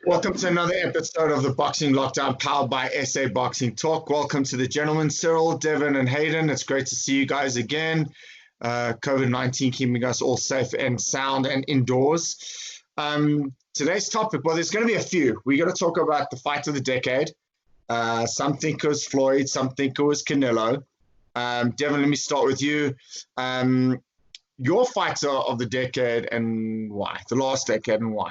Welcome to another episode of the Boxing Lockdown powered by SA Boxing Talk. Welcome to the gentlemen, Cyril, Devin, and Hayden. It's great to see you guys again. COVID-19 keeping us all safe and sound and indoors. Today's topic, well, there's going to be a few. We're going to talk about the fight of the decade. Some think it was Floyd, some think it was Canelo. Devin, let me start with you. Your fights of the decade and why? The last decade and why?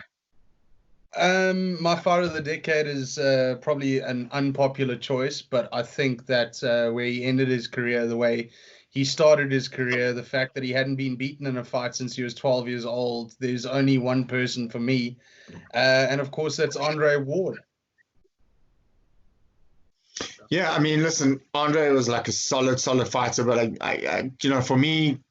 My fight of the decade is probably an unpopular choice, but I think that where he ended his career, the way he started his career, the fact that he hadn't been beaten in a fight since he was 12 years old, there's only one person for me, and of course that's Andre Ward. Yeah, I mean, listen, Andre was like a solid fighter, but I for me,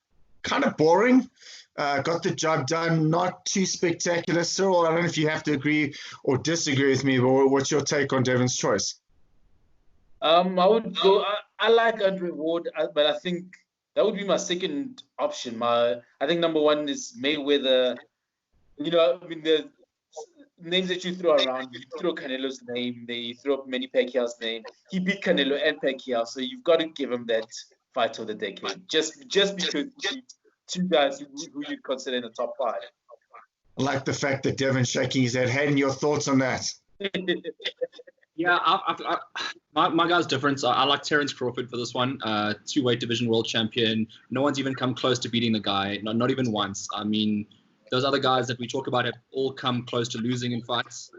kind of boring. Got the job done, not too spectacular. Cyril, I don't know if you have to agree or disagree with me, but what's your take on Devin's choice? I would go. I like Andre Ward, but I think that would be my second option. I think number one is Mayweather. I mean the names that you throw around. You throw Canelo's name, they throw up Manny Pacquiao's name. He beat Canelo and Pacquiao, so you've got to give him that fight of the decade. Just because. Two guys who you'd consider in the top five. I like the fact that Devin's shaking his head. Hayden, your thoughts on that? Yeah, my guy's different. So I like Terence Crawford for this one. Two-weight division world champion. No one's even come close to beating the guy. Not even once. I mean, those other guys that we talk about have all come close to losing in fights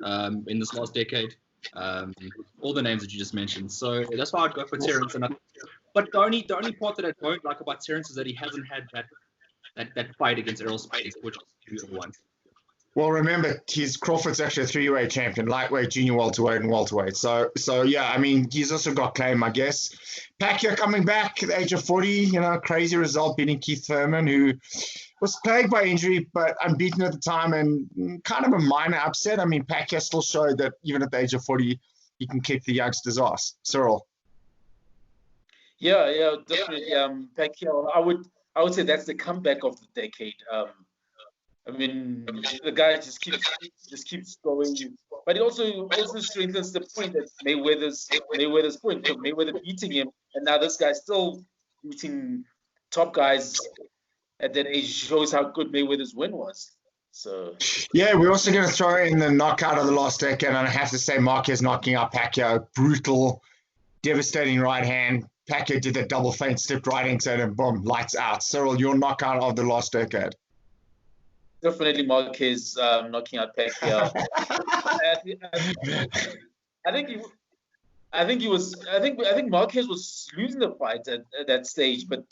in this last decade. All the names that you just mentioned. So that's why I'd go for Terence. But the only part that I don't like about Terence is that he hasn't had that fight against Errol Spence, which was won. Well, remember, Crawford's actually a three-weight champion, lightweight, junior welterweight, and welterweight. So yeah, I mean, he's also got claim, I guess. Pacquiao coming back at the age of 40, crazy result, beating Keith Thurman, who was plagued by injury, but unbeaten at the time, and kind of a minor upset. I mean, Pacquiao still showed that even at the age of 40, he can kick the youngster's ass. Cyril. Yeah, definitely. Pacquiao, I would say that's the comeback of the decade. I mean, the guy just keeps going, but it also strengthens the point that Mayweather's point. So Mayweather beating him, and now this guy's still beating top guys at that age shows how good Mayweather's win was. So yeah, we're also going to throw in the knockout of the last decade, and I have to say, Marquez knocking out Pacquiao, brutal, devastating right hand. Pacquiao did that double feint, stepped right into it, and boom, lights out. Cyril, your knockout of the last decade. Definitely Marquez knocking out Pacquiao. I think Marquez was losing the fight at that stage, but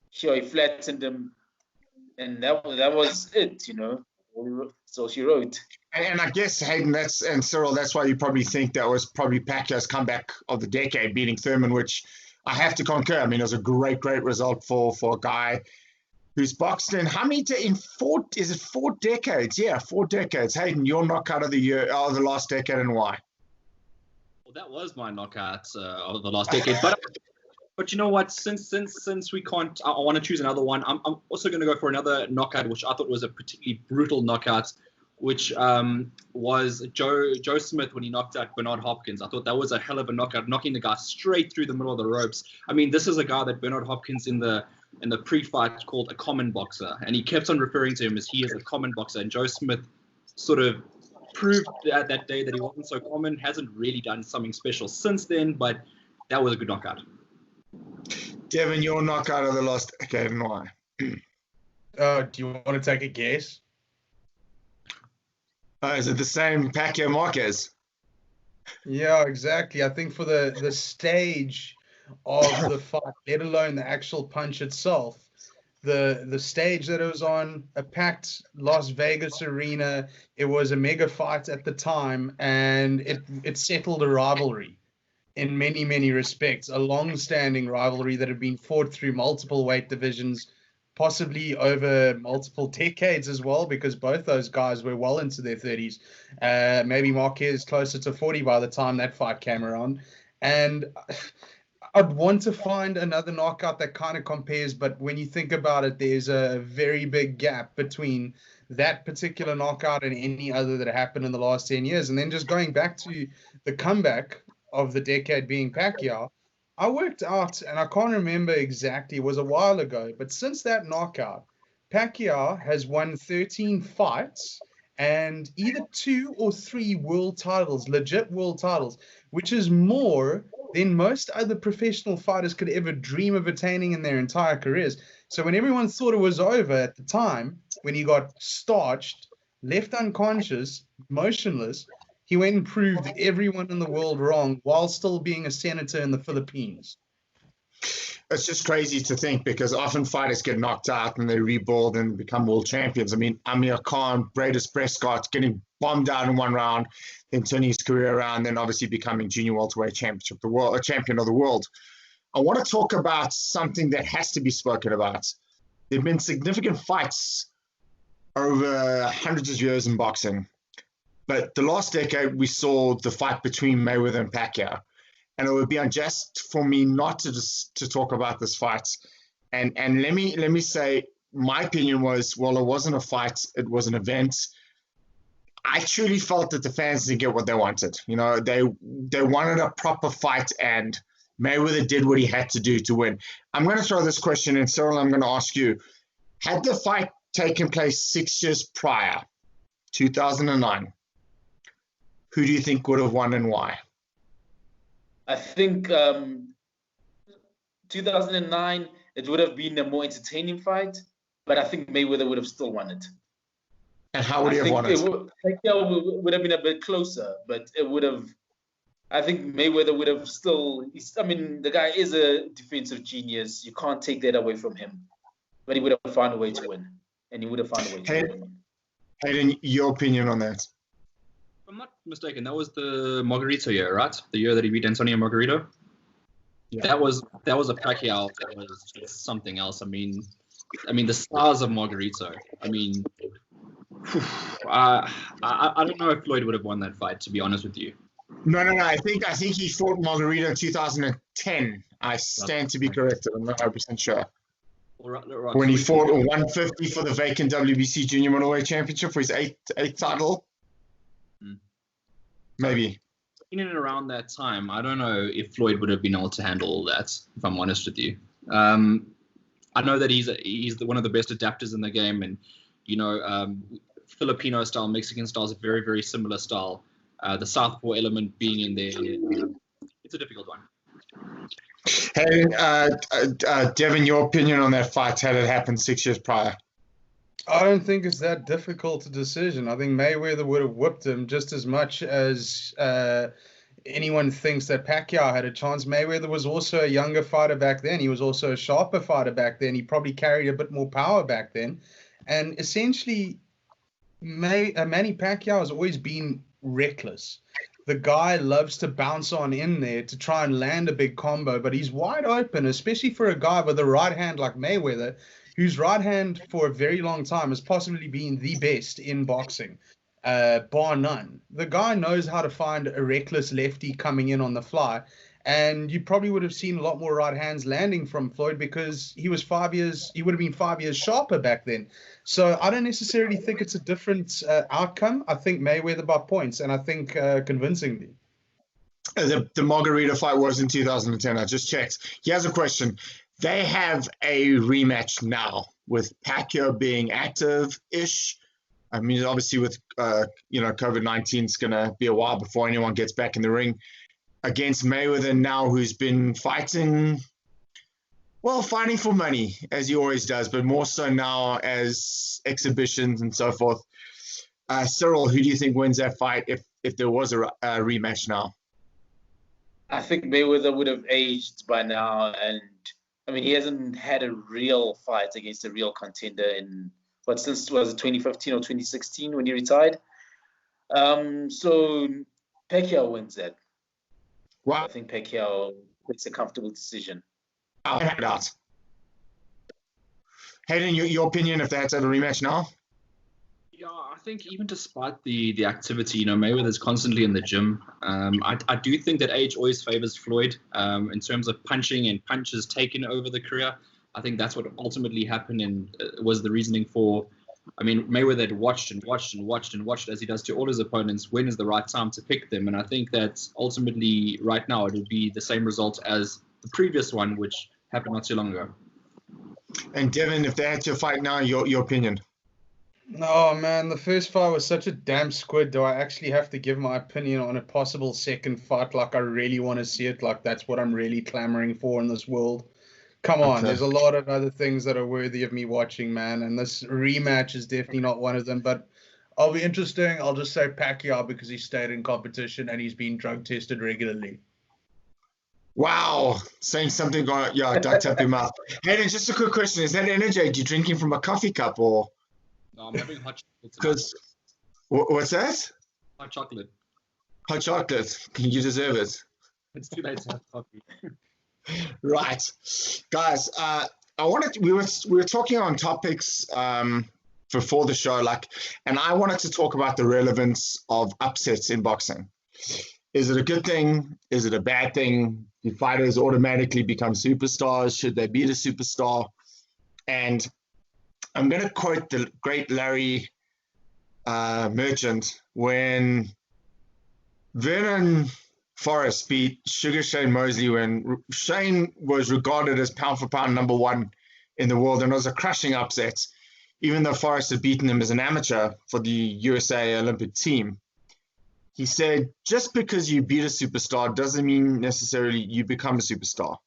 he flattened him, and that was it. So she wrote. And I guess, Hayden, and Cyril, that's why you probably think that was probably Pacquiao's comeback of the decade, beating Thurman, which I have to concur. I mean, it was a great result for a guy who's boxed in four decades? Yeah, 4 decades. Hayden, your knockout of the last decade, and why? Well, that was my knockout of the last decade, but you know what? Since we can't, I want to choose another one. I'm also going to go for another knockout, which I thought was a particularly brutal knockout, which was Joe Smith when he knocked out Bernard Hopkins. I thought that was a hell of a knockout, knocking the guy straight through the middle of the ropes. I mean, this is a guy that Bernard Hopkins in the pre-fight called a common boxer, and he kept on referring to him as he is a common boxer. And Joe Smith sort of proved that day that he wasn't so common, hasn't really done something special since then, but that was a good knockout. Devin, your knockout of the last decade, and why? Do you want to take a guess? Is it the same Pacquiao Marquez? Yeah, exactly. I think for the stage of the fight, let alone the actual punch itself, the stage that it was on, a packed Las Vegas arena, it was a mega fight at the time, and it settled a rivalry in many respects, a long-standing rivalry that had been fought through multiple weight divisions, possibly over multiple decades as well, because both those guys were well into their 30s. Maybe Marquez closer to 40 by the time that fight came around. And I'd want to find another knockout that kind of compares, but when you think about it, there's a very big gap between that particular knockout and any other that happened in the last 10 years. And then just going back to the comeback of the decade being Pacquiao, I worked out, and I can't remember exactly, it was a while ago, but since that knockout, Pacquiao has won 13 fights and either 2 or 3 world titles, legit world titles, which is more than most other professional fighters could ever dream of attaining in their entire careers. So when everyone thought it was over at the time, when he got starched, left unconscious, motionless, he went and proved everyone in the world wrong while still being a senator in the Philippines. It's just crazy to think, because often fighters get knocked out and they rebuild and become world champions. I mean, Amir Khan, Bradus Prescott getting bombed out in one round, then turning his career around, then obviously becoming junior welterweight champion of the world. I want to talk about something that has to be spoken about. There have been significant fights over hundreds of years in boxing, but the last decade we saw the fight between Mayweather and Pacquiao. And it would be unjust for me not to talk about this fight. And let me say, my opinion was, well, it wasn't a fight, it was an event. I truly felt that the fans didn't get what they wanted. You know, they wanted a proper fight, and Mayweather did what he had to do to win. I'm going to throw this question in, Cyril. I'm going to ask you: had the fight taken place 6 years prior, 2009, who do you think would have won and why? I think 2009, it would have been a more entertaining fight, but I think Mayweather would have still won it. And how would he have won it? Pacquiao would have been a bit closer, but it would have. I think Mayweather would have still. I mean, the guy is a defensive genius. You can't take that away from him. But he would have found a way to win, and he would have found a way to win. Hayden, your opinion on that? If I'm not mistaken, that was the Margarito year, right? The year that he beat Antonio Margarito. Yeah. That was a Pacquiao that was just something else. I mean, the stars of Margarito. I mean, I don't know if Floyd would have won that fight, to be honest with you. No. I think he fought Margarito in 2010. I stand to be corrected. I'm not 100% sure. Right. When he fought 150 for the vacant WBC Junior Middleweight Championship for his eighth title. Maybe. In and around that time, I don't know if Floyd would have been able to handle all that, if I'm honest with you. I know that he's one of the best adapters in the game, and, you know, Filipino style, Mexican style is a very, very similar style. The southpaw element being in there, it's a difficult one. Hey, Devin, your opinion on that fight, had it happened 6 years prior? I don't think it's that difficult a decision. I think Mayweather would have whipped him just as much as anyone thinks that Pacquiao had a chance. Mayweather was also a younger fighter back then. He was also a sharper fighter back then. He probably carried a bit more power back then. And essentially, Manny Pacquiao has always been reckless. The guy loves to bounce on in there to try and land a big combo, but he's wide open, especially for a guy with a right hand like Mayweather, whose right hand for a very long time has possibly been the best in boxing, bar none. The guy knows how to find a reckless lefty coming in on the fly, and you probably would have seen a lot more right hands landing from Floyd because he would have been 5 years sharper back then. So I don't necessarily think it's a different outcome. I think Mayweather by points, and I think convincingly. The Margarito fight was in 2010. I just checked. Here's a question. They have a rematch now with Pacquiao being active-ish. I mean, obviously with, COVID-19, it's going to be a while before anyone gets back in the ring, against Mayweather now, who's been fighting for money, as he always does, but more so now as exhibitions and so forth. Cyril, who do you think wins that fight if there was a rematch now? I think Mayweather would have aged by now, and I mean, he hasn't had a real fight against a real contender since was it 2015 or 2016 when he retired? So Pacquiao wins that. Wow. I think Pacquiao makes a comfortable decision. I'll hand it out. Hayden, your opinion if they had to have a rematch now? Yeah, I think even despite the activity, Mayweather's constantly in the gym. I do think that age always favors Floyd in terms of punching and punches taken over the career. I think that's what ultimately happened and was the reasoning for. I mean, Mayweather had watched and watched and watched and watched as he does to all his opponents. When is the right time to pick them? And I think that ultimately right now it would be the same result as the previous one, which happened not too long ago. And Devin, if they had to fight now, your opinion? No, man, the first fight was such a damn squid. Do I actually have to give my opinion on a possible second fight? Like, I really want to see it. Like, that's what I'm really clamoring for in this world. Come on, Okay. there's a lot of other things that are worthy of me watching, man. And this rematch is definitely not one of them. But I'll be interesting. I'll just say Pacquiao because he stayed in competition and he's been drug tested regularly. Wow, saying something, ducked up your mouth. Hayden, just a quick question. Is that energy you drinking from a coffee cup or? No, I'm having hot chocolate. Because, what's that? Hot chocolate. Hot chocolate. You deserve it. It's too late to have coffee. Right, guys. We were talking on topics before the show, and I wanted to talk about the relevance of upsets in boxing. Is it a good thing? Is it a bad thing? Do fighters automatically become superstars? Should they beat a superstar? And I'm going to quote the great Larry Merchant when Vernon Forrest beat Sugar Shane Mosley when Shane was regarded as pound for pound number one in the world, and it was a crushing upset, even though Forrest had beaten him as an amateur for the USA Olympic team. He said, just because you beat a superstar doesn't mean necessarily you become a superstar.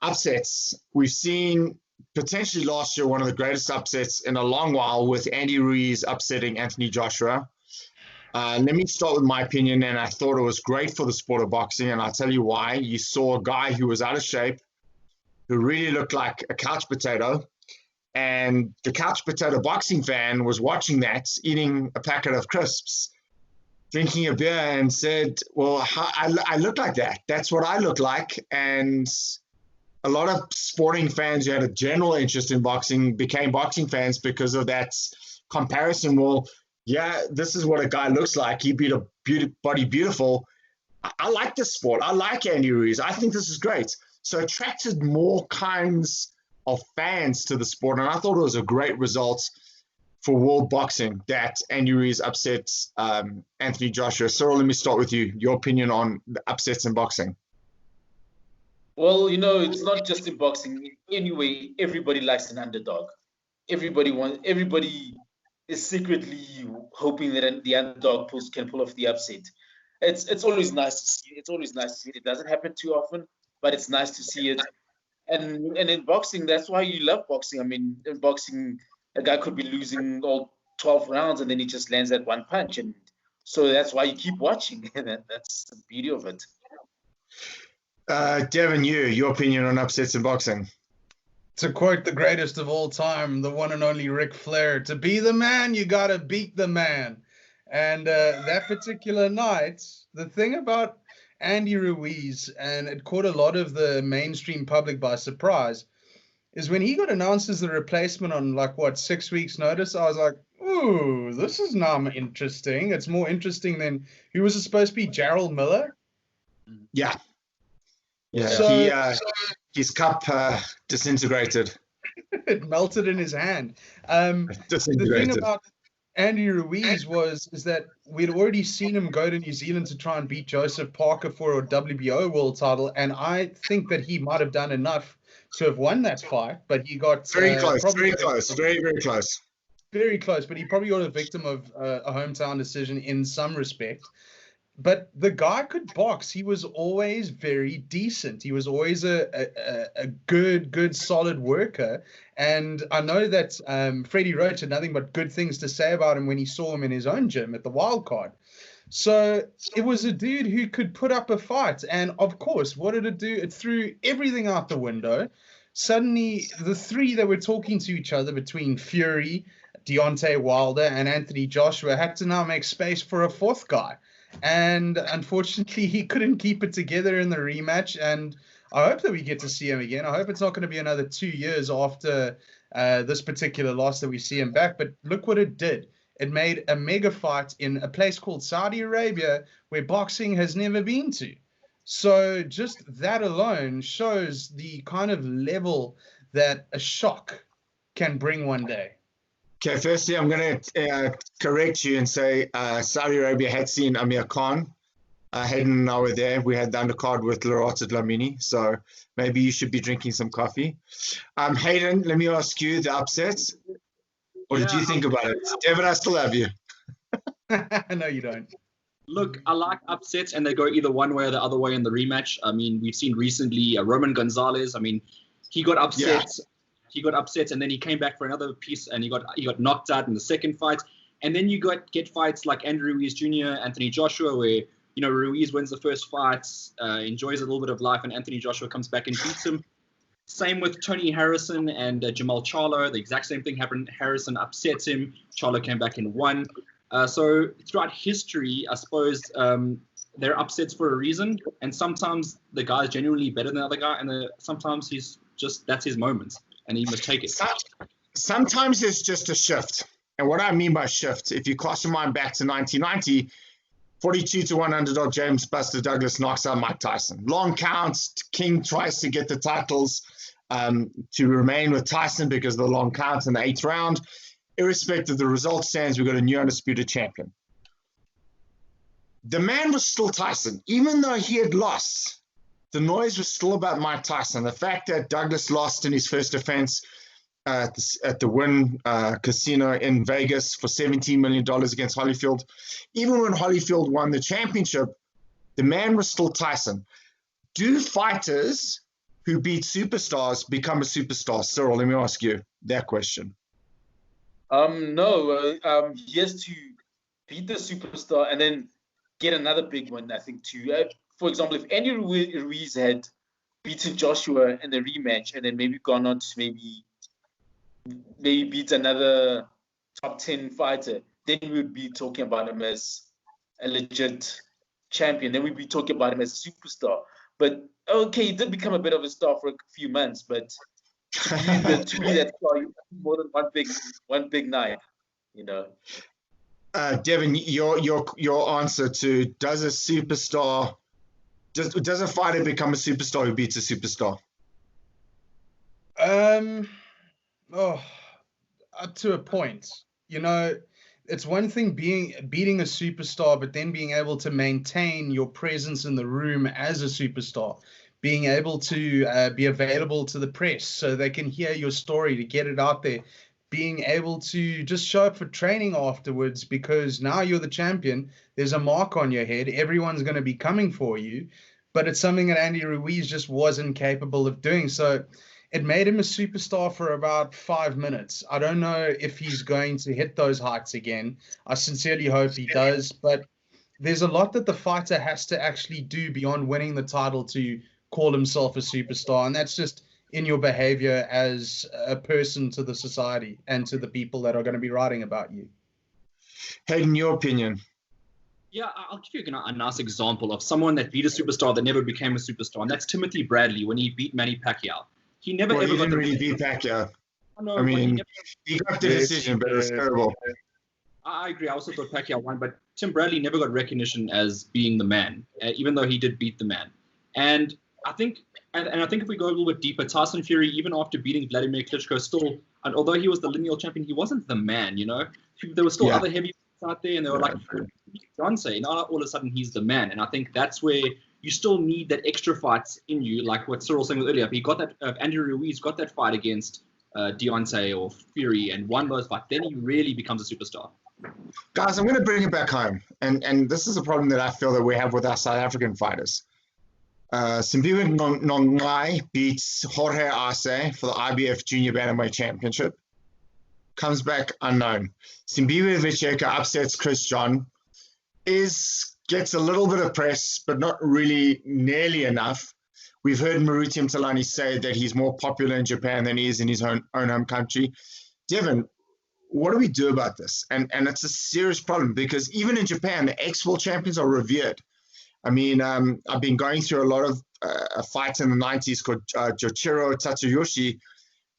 Upsets. We've seen potentially last year one of the greatest upsets in a long while with Andy Ruiz upsetting Anthony Joshua. Let me start with my opinion, and I thought it was great for the sport of boxing, and I'll tell you why. You saw a guy who was out of shape, who really looked like a couch potato, and the couch potato boxing fan was watching that, eating a packet of crisps, drinking a beer, and said, well, I look like that. That's what I look like. And a lot of sporting fans who had a general interest in boxing became boxing fans because of that comparison. Well, yeah, this is what a guy looks like. He beat a body beautiful. I like this sport. I like Andy Ruiz. I think this is great. So it attracted more kinds of fans to the sport. And I thought it was a great result for world boxing that Andy Ruiz upsets Anthony Joshua. Cyril, let me start with you. Your opinion on the upsets in boxing. Well, it's not just in boxing. Anyway, everybody likes an underdog. Everybody is secretly hoping that the underdog can pull off the upset. It's always nice to see. It's always nice to see it. It doesn't happen too often, but it's nice to see it. And in boxing, that's why you love boxing. I mean, in boxing, a guy could be losing all 12 rounds and then he just lands that one punch. And so that's why you keep watching. That's the beauty of it. Devin, your opinion on upsets in boxing? To quote the greatest of all time, the one and only Ric Flair, to be the man, you got to beat the man. And that particular night, the thing about Andy Ruiz, and it caught a lot of the mainstream public by surprise, is when he got announced as the replacement on 6 weeks notice, I was like, ooh, this is now interesting. It's more interesting than, who was it supposed to be, Jarrell Miller? Yeah. Yeah, So, his cup disintegrated. It melted in his hand. The thing about Andy Ruiz is that we'd already seen him go to New Zealand to try and beat Joseph Parker for a WBO world title, and I think that he might have done enough to have won that fight, but he got very close, very close. Very close, but he probably got a victim of a hometown decision in some respect. But the guy could box. He was always very decent. He was always a good, solid worker. And I know that Freddie Roach had nothing but good things to say about him when he saw him in his own gym at the Wild Card. So it was a dude who could put up a fight. And of course, what did it do? It threw everything out the window. Suddenly, the three that were talking to each other between Fury, Deontay Wilder, and Anthony Joshua had to now make space for a fourth guy. And unfortunately, he couldn't keep it together in the rematch. And I hope that we get to see him again. I hope it's not going to be another 2 years after this particular loss that we see him back. But look what it did. It made a mega fight in a place called Saudi Arabia where boxing has never been to. So just that alone shows the kind of level that a shock can bring one day. Okay, firstly, I'm going to correct you and say Saudi Arabia had seen Amir Khan. Hayden and I were there. We had the undercard with Loretta Dlamini, so maybe you should be drinking some coffee. Hayden, let me ask you the upsets. What did you think about it? Devin, I still have you. No, you don't. Look, I like upsets, and they go either one way or the other way in the rematch. I mean, we've seen recently Roman Gonzalez. I mean, he got upset. Yeah. He got upset, and then he came back for another piece, and he got knocked out in the second fight. And then you get fights like Andrew Ruiz Jr., Anthony Joshua, where Ruiz wins the first fight, enjoys a little bit of life, and Anthony Joshua comes back and beats him. Same with Tony Harrison and Jamal Charlo. The exact same thing happened. Harrison upsets him. Charlo came back and won. So throughout history, I suppose they're upsets for a reason. And sometimes the guy's genuinely better than the other guy, and sometimes that's his moment, and he must take it. Sometimes it's just a shift. And what I mean by shift, if you cast your mind back to 1990, 42-1 underdog James Buster Douglas knocks out Mike Tyson. Long counts. King tries to get the titles to remain with Tyson because of the long counts in the 8th round. Irrespective of the result stands, we've got a new undisputed champion. The man was still Tyson. Even though he had lost, the noise was still about Mike Tyson. The fact that Douglas lost in his first defense at the Wynn Casino in Vegas for $17 million against Holyfield. Even when Holyfield won the championship, the man was still Tyson. Do fighters who beat superstars become a superstar? Cyril, let me ask you that question. No, he has to beat the superstar and then get another big one, I think, too. For example, if Andy Ruiz had beaten Joshua in the rematch and then maybe gone on to maybe beat another top 10 fighter, then we would be talking about him as a legit champion. Then we'd be talking about him as a superstar. But, okay, he did become a bit of a star for a few months, but to me, that's more than one big night, Devin, your answer to does a fighter become a superstar who beats a superstar? Up to a point. It's one thing beating a superstar, but then being able to maintain your presence in the room as a superstar, being able to be available to the press so they can hear your story, to get it out there, being able to just show up for training afterwards because now you're the champion. There's a mark on your head. Everyone's going to be coming for you, but it's something that Andy Ruiz just wasn't capable of doing. So it made him a superstar for about 5 minutes. I don't know if he's going to hit those heights again. I sincerely hope he does, but there's a lot that the fighter has to actually do beyond winning the title to call himself a superstar, and that's just in your behavior as a person to the society and to the people that are going to be writing about you. Hayden, your opinion? Yeah, I'll give you a nice example of someone that beat a superstar that never became a superstar, and that's Timothy Bradley when he beat Manny Pacquiao. He never ever didn't really beat Pacquiao. No, I mean, he got the decision, but it was terrible. I agree. I also thought Pacquiao won, but Tim Bradley never got recognition as being the man, even though he did beat the man. And I think if we go a little bit deeper, Tyson Fury, even after beating Vladimir Klitschko, still, and although he was the lineal champion, he wasn't the man. There were still other heavyweights out there, and they were like Beyonce. Now all of a sudden he's the man, and I think that's where you still need that extra fights in you, like what Cyril was saying earlier. If he got that, Andy Ruiz got that fight against Deontay or Fury and won those fights, then he really becomes a superstar. Guys, I'm going to bring it back home, and this is a problem that I feel that we have with our South African fighters. Simpiwe Nongai beats Jorge Arce for the IBF Junior Bantamweight Championship. Comes back unknown. Simpiwe Vecheka upsets Chris John. Gets a little bit of press, but not really nearly enough. We've heard Maruti Mtalani say that he's more popular in Japan than he is in his own home country. Devin, what do we do about this? And it's a serious problem because even in Japan, the ex-world champions are revered. I mean, I've been going through a lot of fights in the 90s called Jochiro Tatsuyoshi,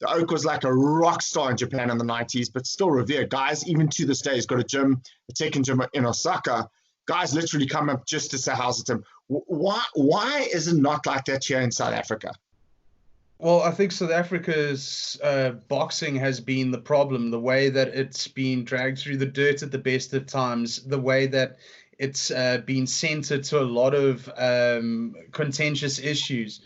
The Oak was like a rock star in Japan in the 90s, but still revered. Guys, even to this day, he's got a Tekken gym in Osaka. Guys literally come up just to say how's it him. Why is it not like that here in South Africa? Well, I think South Africa's boxing has been the problem, the way that it's been dragged through the dirt at the best of times, the way that it's been centered to a lot of contentious issues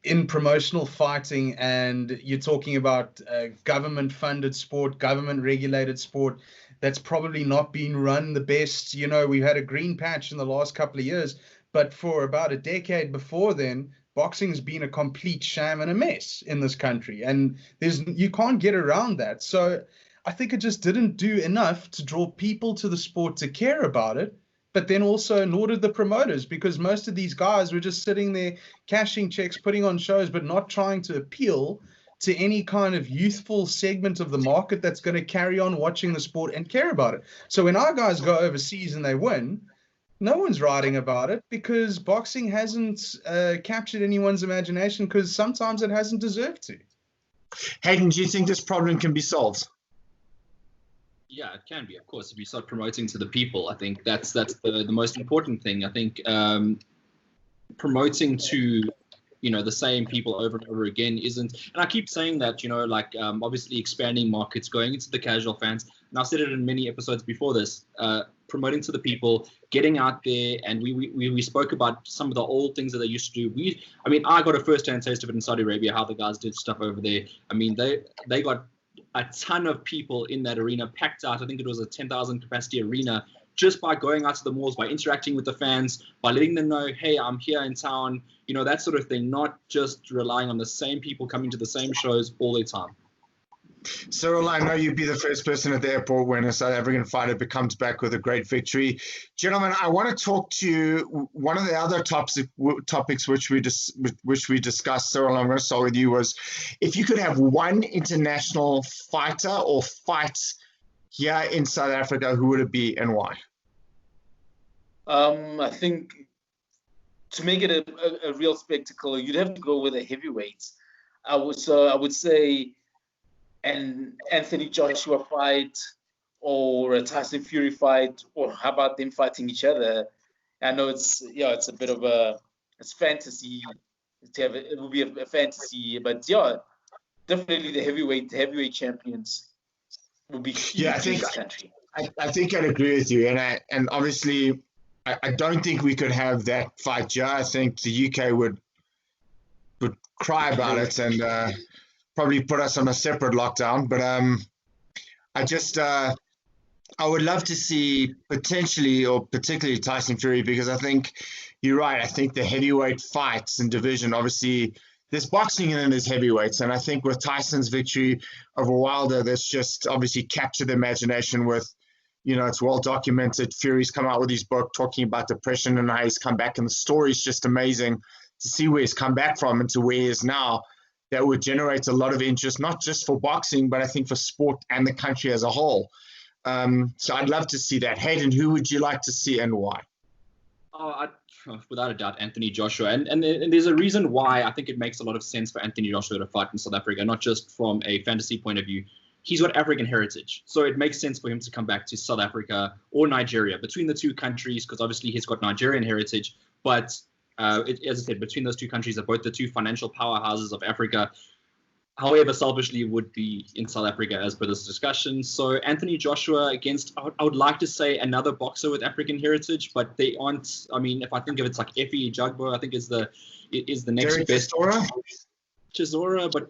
in promotional fighting. And you're talking about government-funded sport, government-regulated sport that's probably not been run the best. You know, we've had a green patch in the last couple of years, but for about a decade before then, boxing's been a complete sham and a mess in this country, and you can't get around that. So I think it just didn't do enough to draw people to the sport to care about it, but then also nor did the promoters, because most of these guys were just sitting there cashing checks, putting on shows, but not trying to appeal to any kind of youthful segment of the market that's going to carry on watching the sport and care about it. So when our guys go overseas and they win, no one's writing about it because boxing hasn't captured anyone's imagination, because sometimes it hasn't deserved to. Hayden, do you think this problem can be solved? Yeah, it can be, of course. If you start promoting to the people, I think that's the most important thing. I think promoting to, you know, the same people over and over again isn't, and I keep saying that, you know, like obviously expanding markets, going into the casual fans, and I've said it in many episodes before this, promoting to the people, getting out there, and we spoke about some of the old things that they used to do. I got a first-hand taste of it in Saudi Arabia, how the guys did stuff over there. I mean, they got a ton of people in that arena, packed out. I think it was a 10,000 capacity arena, just by going out to the malls, by interacting with the fans, by letting them know, hey, I'm here in town, you know, that sort of thing, not just relying on the same people coming to the same shows all the time. Cyril, I know you'd be the first person at the airport when a South African fighter comes back with a great victory. Gentlemen, I want to talk to you. One of the other topics which we discussed, Cyril, I'm going to start with you, was if you could have one international fighter or fight here in South Africa, who would it be and why? I think to make it a real spectacle, you'd have to go with the heavyweights. I would say an Anthony Joshua fight or a Tyson Fury fight, or how about them fighting each other? I know it's a bit of it's fantasy to have it will be a fantasy, but yeah, definitely the heavyweight champions will be huge in this country. I think I'd agree with you, and obviously I don't think we could have that fight. Yeah, I think the UK would cry about it and probably put us on a separate lockdown. But I would love to see potentially or particularly Tyson Fury, because I think you're right. I think the heavyweight fights and division, obviously there's boxing and then there's heavyweights. And I think with Tyson's victory over Wilder, that's just obviously captured the imagination with, you know, it's well documented. Fury's come out with his book talking about depression and how he's come back. And the story's just amazing to see where he's come back from and to where he is now. That would generate a lot of interest, not just for boxing, but I think for sport and the country as a whole. So I'd love to see that. Hayden, who would you like to see and why? Without a doubt, Anthony Joshua. And there's a reason why I think it makes a lot of sense for Anthony Joshua to fight in South Africa, not just from a fantasy point of view. He's got African heritage, so it makes sense for him to come back to South Africa or Nigeria, between the two countries, because obviously he's got Nigerian heritage. But as I said, between those two countries are both the two financial powerhouses of Africa. However, selfishly would be in South Africa as per this discussion. So Anthony Joshua against, I would like to say another boxer with African heritage, but they aren't. I mean, if I think of it's like Effie Jagbo, I think is the next Derek best. Chisora, but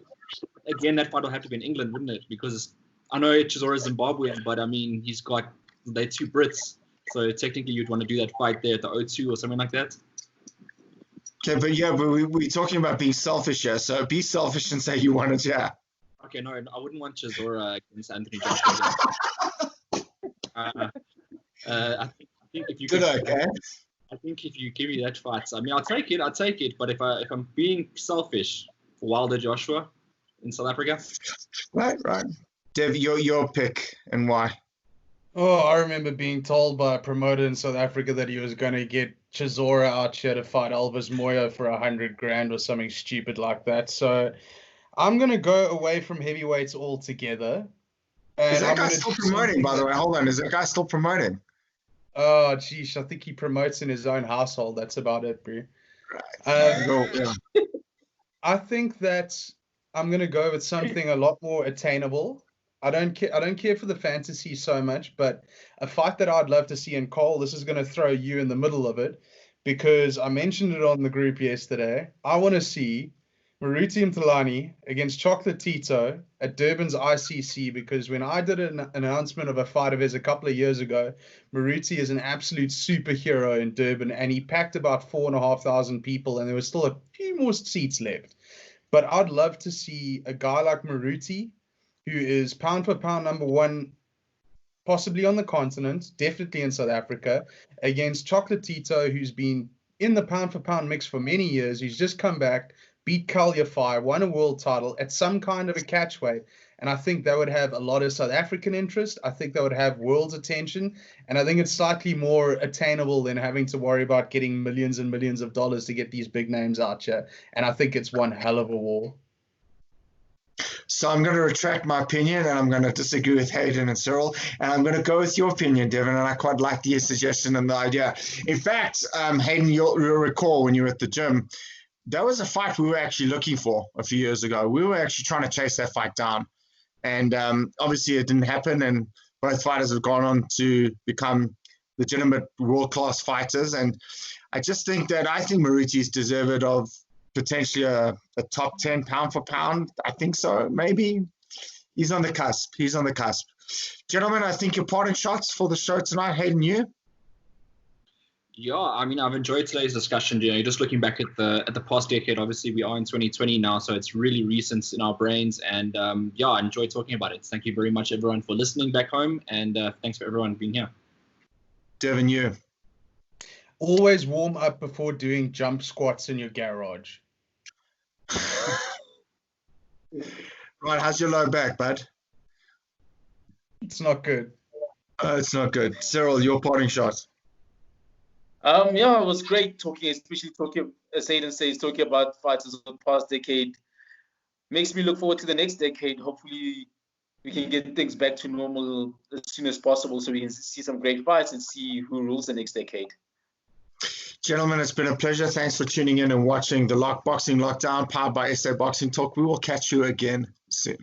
again, that fight will have to be in England, wouldn't it? Because I know Chisora is Zimbabwean, but I mean, they're two Brits, so technically you'd want to do that fight there at the O2 or something like that. Okay, but we're talking about being selfish here, so be selfish and say you want it, yeah. Okay, no, I wouldn't want Chisora against Anthony Joshua. I think if you I think if you give me that fight, I mean, I'll take it. But if I'm being selfish, for Wilder Joshua in South Africa. Right. Dev, your pick and why? Oh, I remember being told by a promoter in South Africa that he was going to get Chisora out here to fight Elvis Moyo for $100,000 or something stupid like that. So I'm going to go away from heavyweights altogether. And Is that I'm guy gonna still do promoting, something by the that- way? Hold on. Is that guy still promoting? Oh, geez. I think he promotes in his own household. That's about it, bro. Yeah. I think that I'm going to go with something a lot more attainable. I don't care for the fantasy so much, but a fight that I'd love to see in Cole, this is going to throw you in the middle of it because I mentioned it on the group yesterday. I want to see Maruti Mthalani against Chocolate Tito at Durban's ICC because when I did an announcement of a fight of his a couple of years ago, Maruti is an absolute superhero in Durban and he packed about 4,500 people and there was still a few more seats left. But I'd love to see a guy like Maruti, who is pound for pound number one, possibly on the continent, definitely in South Africa, against Chocolate Tito, who's been in the pound for pound mix for many years. He's just come back, beat Kal Yafai, won a world title at some kind of a catchweight. And I think that would have a lot of South African interest. I think that would have world's attention. And I think it's slightly more attainable than having to worry about getting millions and millions of dollars to get these big names out here. And I think it's one hell of a war. So I'm going to retract my opinion and I'm going to disagree with Hayden and Cyril. And I'm going to go with your opinion, Devin. And I quite like the suggestion and the idea. In fact, Hayden, you'll recall when you were at the gym, that was a fight we were actually looking for a few years ago. We were actually trying to chase that fight down. And obviously it didn't happen. And both fighters have gone on to become legitimate world-class fighters. And I just think that Maruti is deserved of potentially a top 10 pound for pound. I think so. Maybe he's on the cusp. Gentlemen, I think your parting shots for the show tonight. Hayden, you? Yeah, I mean, I've enjoyed today's discussion. You know, just looking back at the past decade. Obviously, we are in 2020 now, so it's really recent in our brains. And yeah, I enjoyed talking about it. Thank you very much, everyone, for listening back home, and thanks for everyone being here. Devin, you? Always warm up before doing jump squats in your garage. Right, how's your low back, bud? It's not good. It's not good. Cyril, your parting shot. Yeah, it was great talking, especially talking, as Hayden says, talking about fighters of the past decade. Makes me look forward to the next decade. Hopefully, we can get things back to normal as soon as possible so we can see some great fights and see who rules the next decade. Gentlemen, it's been a pleasure. Thanks for tuning in and watching the Boxing Lockdown powered by SA Boxing Talk. We will catch you again soon.